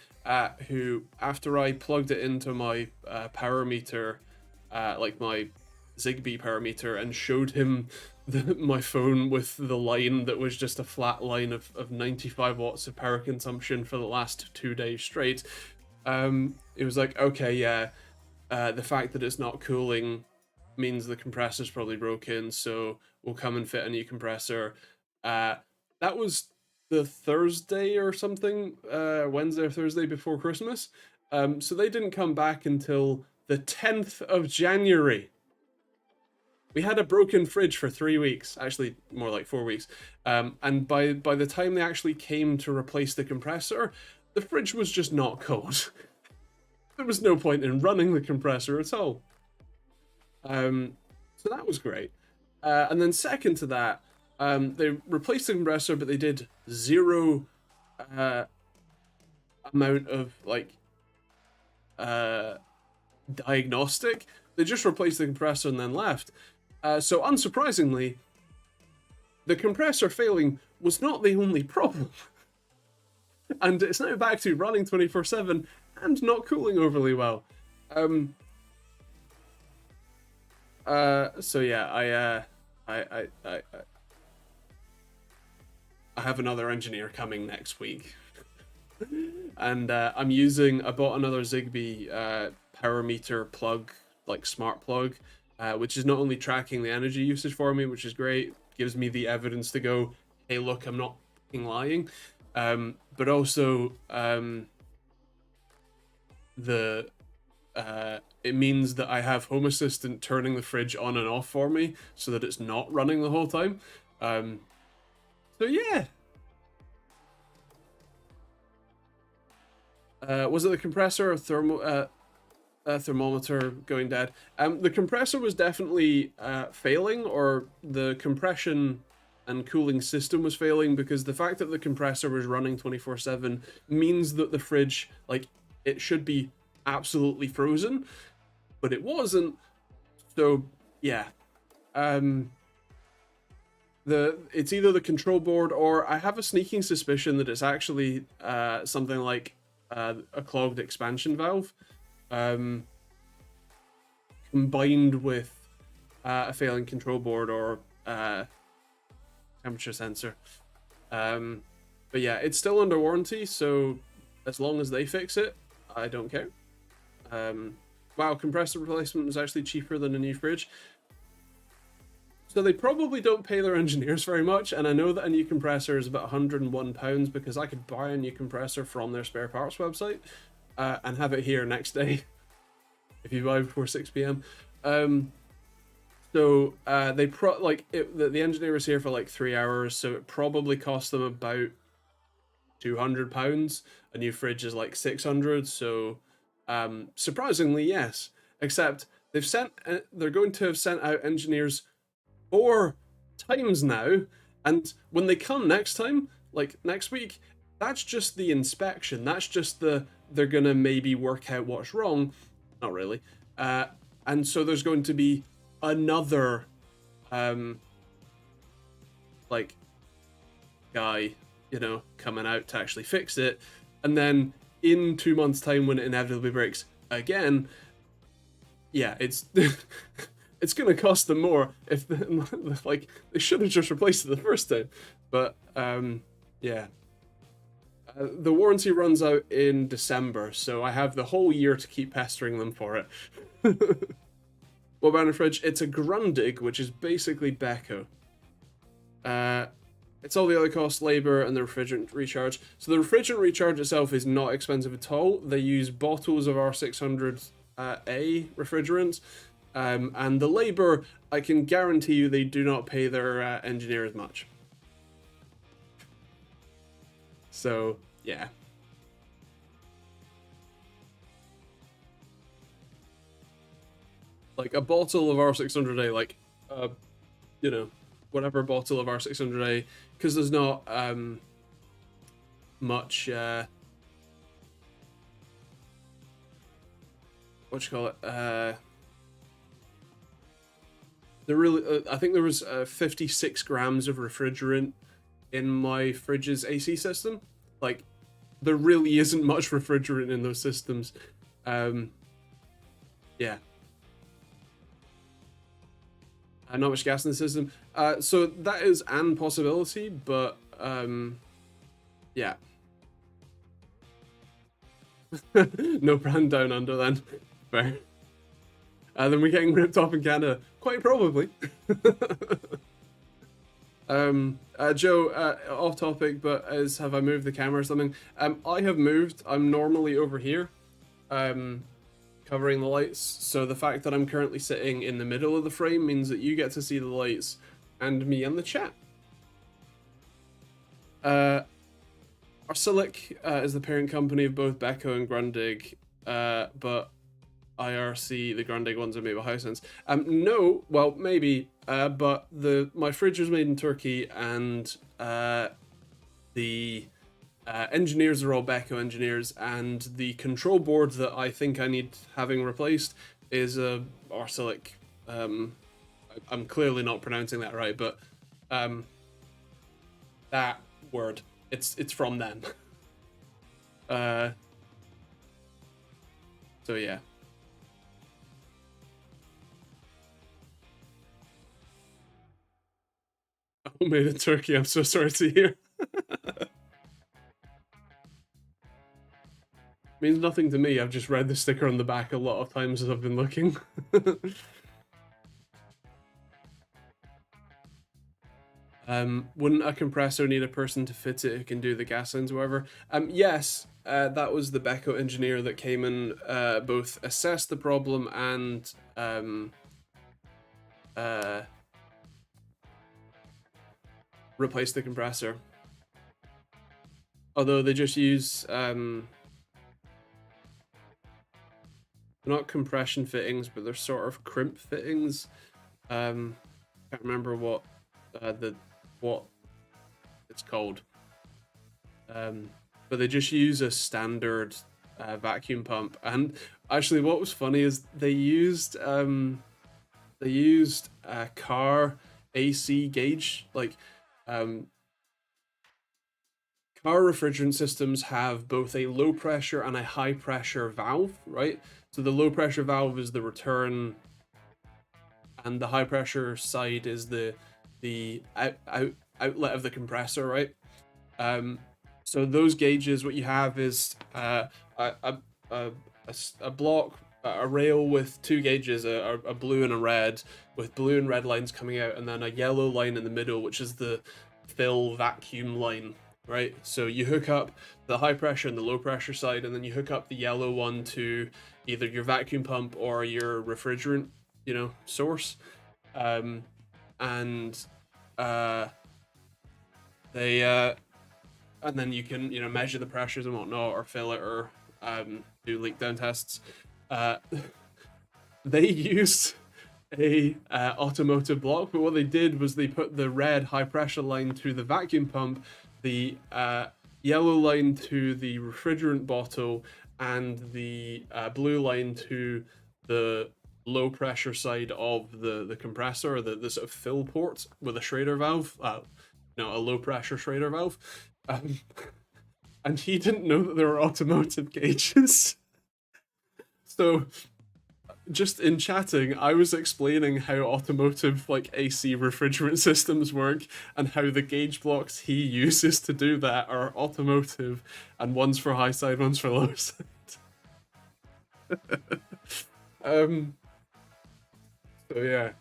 who, after I plugged it into my power meter, like my ZigBee power meter, and showed him my phone with the line that was just a flat line of 95 watts of power consumption for the last 2 days straight, it was like, okay, yeah, the fact that it's not cooling means the compressor's probably broken, so we'll come and fit a new compressor. That was the Thursday or something, Wednesday or Thursday before Christmas. So they didn't come back until the 10th of January. We had a broken fridge for 3 weeks, actually more like 4 weeks. And by the time they actually came to replace the compressor, the fridge was just not cold. There was no point in running the compressor at all. So that was great. And then second to that, they replaced the compressor, but they did zero amount of like diagnostic. They just replaced the compressor and then left. So unsurprisingly, the compressor failing was not the only problem. And it's now back to running 24/7 and not cooling overly well. So yeah, I have another engineer coming next week, and I bought another ZigBee power meter plug, like smart plug, which is not only tracking the energy usage for me, which is great, gives me the evidence to go, hey, look, I'm not fucking lying, but also it means that I have Home Assistant turning the fridge on and off for me so that it's not running the whole time. So yeah. Was it the compressor or thermometer going dead? The compressor was definitely failing, or the compression and cooling system was failing, because the fact that the compressor was running 24/7 means that the fridge, like, it should be absolutely frozen, but it wasn't. So yeah, it's either the control board, or I have a sneaking suspicion that it's actually something like a clogged expansion valve, combined with a failing control board or temperature sensor. But yeah, it's still under warranty, so as long as they fix it, I don't care. Wow, compressor replacement was actually cheaper than a new fridge. So they probably don't pay their engineers very much, and I know that a new compressor is about £101, because I could buy a new compressor from their spare parts website and have it here next day if you buy before 6 p.m. So the engineer was here for like 3 hours, so it probably cost them about £200. A new fridge is like 600, so surprisingly, yes. Except they're going to have sent out engineers 4 times now, and when they come next time, like next week, that's just the inspection. That's just they're gonna maybe work out what's wrong. Not really. Uh, and so there's going to be another like guy, coming out to actually fix it, and then in 2 months' time, when it inevitably breaks again, yeah, it's it's gonna cost them more if like they should have just replaced it the first time. But yeah. The warranty runs out in December, so I have the whole year to keep pestering them for it. What about a fridge? It's a Grundig, which is basically Beko. It's all the other costs, labor, and the refrigerant recharge. So the refrigerant recharge itself is not expensive at all. They use bottles of R600A refrigerant, and the labor, I can guarantee you, they do not pay their engineers much. So yeah. Like a bottle of R600A, like whatever bottle of R600A, because there's not much what you call it, there really I think there was 56 grams of refrigerant in my fridge's AC system. Like, there really isn't much refrigerant in those systems. Yeah. Not much gas in the system. So that is an possibility, but yeah. No brand down under then. Fair. Then we're getting ripped off in Canada. Quite probably. Joe, off topic, but have I moved the camera or something? I have moved. I'm normally over here, covering the lights. So the fact that I'm currently sitting in the middle of the frame means that you get to see the lights and me in the chat. Arcilic is the parent company of both Beko and Grundig, but IRC, the Grundig ones, are made by Hisense. No, well, maybe, but my fridge was made in Turkey, and the engineers are all Beko engineers, and the control board that I think I need having replaced is a Arcilic. I'm clearly not pronouncing that right, but that word, it's from them. So yeah. Made in Turkey. I'm so sorry to hear. Means nothing to me. I've just read the sticker on the back a lot of times as I've been looking. Wouldn't a compressor need a person to fit it who can do the gas lines or whatever? Yes, that was the Beko engineer that came and both assessed the problem and replaced the compressor. Although they just use not compression fittings, but they're sort of crimp fittings. Can't remember what it's called. But they just use a standard vacuum pump. And actually, what was funny is they used a car AC gauge. Like, car refrigerant systems have both a low pressure and a high pressure valve, right? So the low pressure valve is the return, and the high pressure side is the outlet of the compressor, right? So those gauges, what you have is a block, a rail with two gauges, a blue and a red, with blue and red lines coming out, and then a yellow line in the middle, which is the fill vacuum line, right? So you hook up the high pressure and the low pressure side, and then you hook up the yellow one to either your vacuum pump or your refrigerant, source. And then you can measure the pressures and whatnot, or fill it, or do leak down tests. They used a automotive block, but what they did was they put the red high pressure line to the vacuum pump, the yellow line to the refrigerant bottle, and the blue line to the low pressure side of the compressor, the sort of fill port with a Schrader valve, no, a low pressure Schrader valve. Um, and he didn't know that there were automotive gauges. So just in chatting, I was explaining how automotive like AC refrigerant systems work and how the gauge blocks he uses to do that are automotive, and one's for high side, one's for low side. um. So yeah.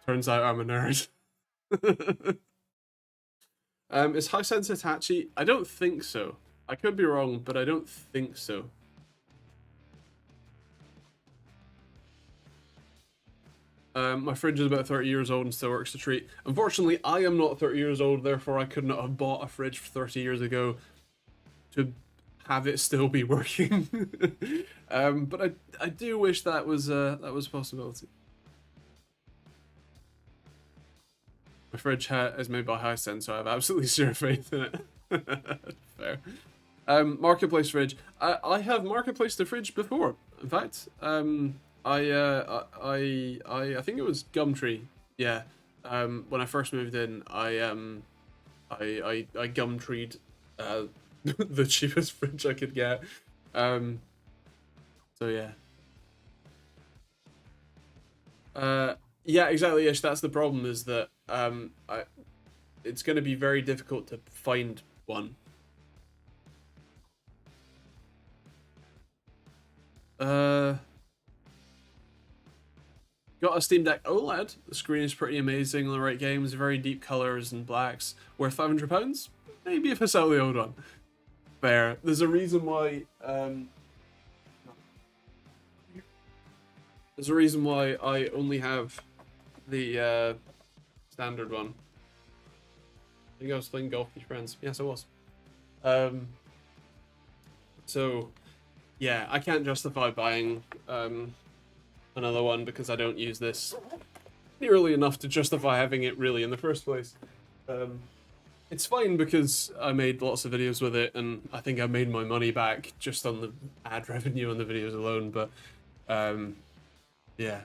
Turns out I'm a nerd. Is Hisense Hitachi? I don't think so. I could be wrong, but I don't think so. My fridge is about 30 years old and still works a treat. Unfortunately, I am not 30 years old, therefore I could not have bought a fridge 30 years ago to have it still be working. But I do wish that was a possibility. My fridge is made by Hisense, so I have absolutely zero faith in it. Fair. Marketplace fridge. I have marketplace the fridge before. In fact, I think it was Gumtree. Yeah. When I first moved in, I Gumtreed the cheapest fridge I could get. So yeah. Yeah, exactly. Ish. That's the problem. Is that it's going to be very difficult to find one. Got a Steam Deck OLED. The screen is pretty amazing on the right games, very deep colors and blacks. Worth £500? Maybe if I sell the old one. Fair. There's a reason why. There's a reason why I only have the standard one. I think I was playing golf with your friends. Yes, I was. So, yeah, I can't justify buying another one because I don't use this nearly enough to justify having it really in the first place. It's fine because I made lots of videos with it, and I think I made my money back just on the ad revenue on the videos alone, but yeah.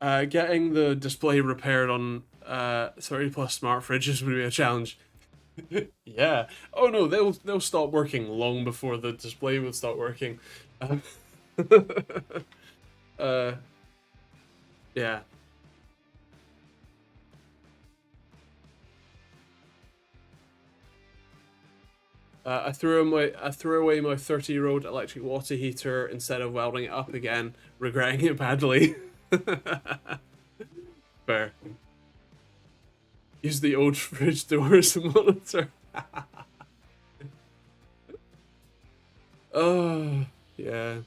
Getting the display repaired on 30 plus smart fridges would be a challenge. Yeah. Oh no, they'll stop working long before the display will start working. Yeah. I threw away my 30-year-old electric water heater instead of welding it up again, regretting it badly. Fair. Use the old fridge door as a monitor. Oh, yeah.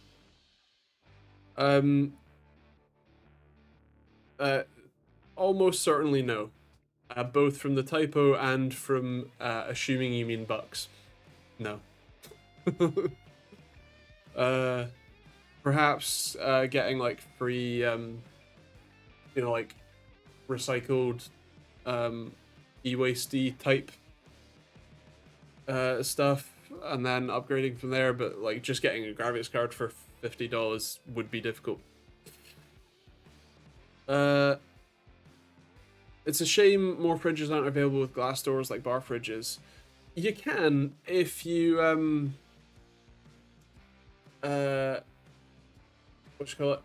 Almost certainly no. Both from the typo and from assuming you mean bucks. No. Perhaps getting like free, like recycled e-wasty type stuff, and then upgrading from there. But like just getting a graphics card for $50 would be difficult. It's a shame more fridges aren't available with glass doors like bar fridges. You can if you what you call it,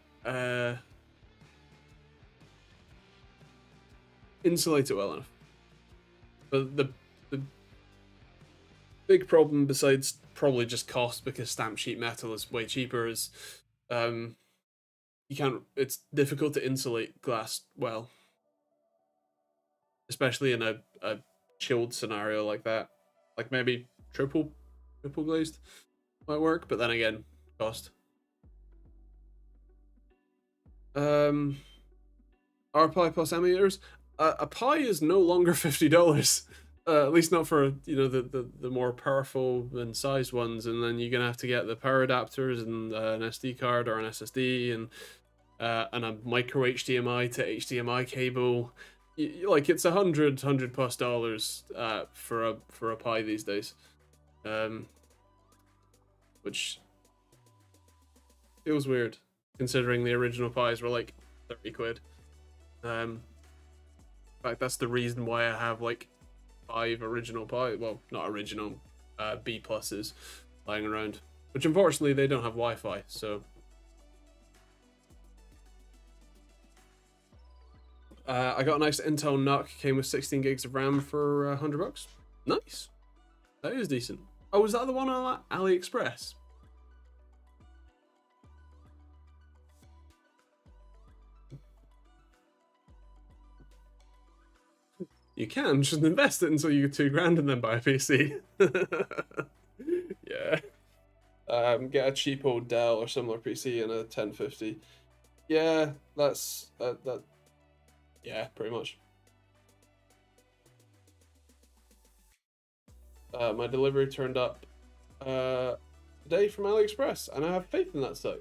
insulate it well enough. But the big problem, besides probably just cost, because stamped sheet metal is way cheaper, is you can't. It's difficult to insulate glass well, especially in a chilled scenario like that. Like maybe triple glazed might work, but then again, cost. Our Pi Plus emulators. A Pi is no longer $50. At least not for the more powerful and sized ones, and then you're gonna have to get the power adapters and an SD card or an SSD and a micro HDMI to HDMI cable. Like it's $100 plus for a Pi these days, which feels weird considering the original Pis were like 30 quid. In fact, that's the reason why I have like 5 original Pi, well, not original, B pluses lying around, which unfortunately they don't have Wi-Fi, so I got a nice Intel NUC, came with 16 gigs of RAM for $100. Nice, that is decent. Oh, was that the one on AliExpress? You can just invest it until you get $2,000 and then buy a PC. Yeah. Get a cheap old Dell or similar PC and a 1050. Yeah, that's that. Yeah, pretty much. My delivery turned up today from AliExpress, and I have faith in that site.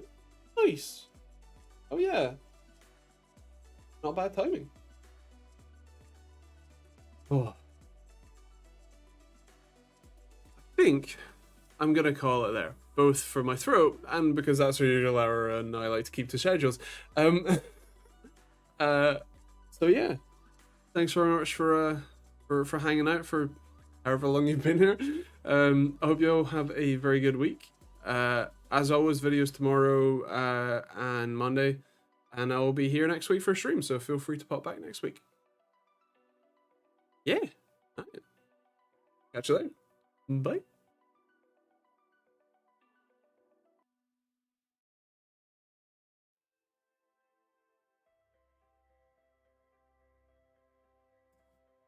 Nice. Oh yeah. Not bad timing. Oh. I think I'm gonna call it there, both for my throat and because that's our usual hour and I like to keep to schedules. So yeah, thanks very much for hanging out for however long you've been here. I hope you all have a very good week. As always, videos tomorrow and Monday, and I will be here next week for a stream. So feel free to pop back next week. Yeah. Catch you later. Bye.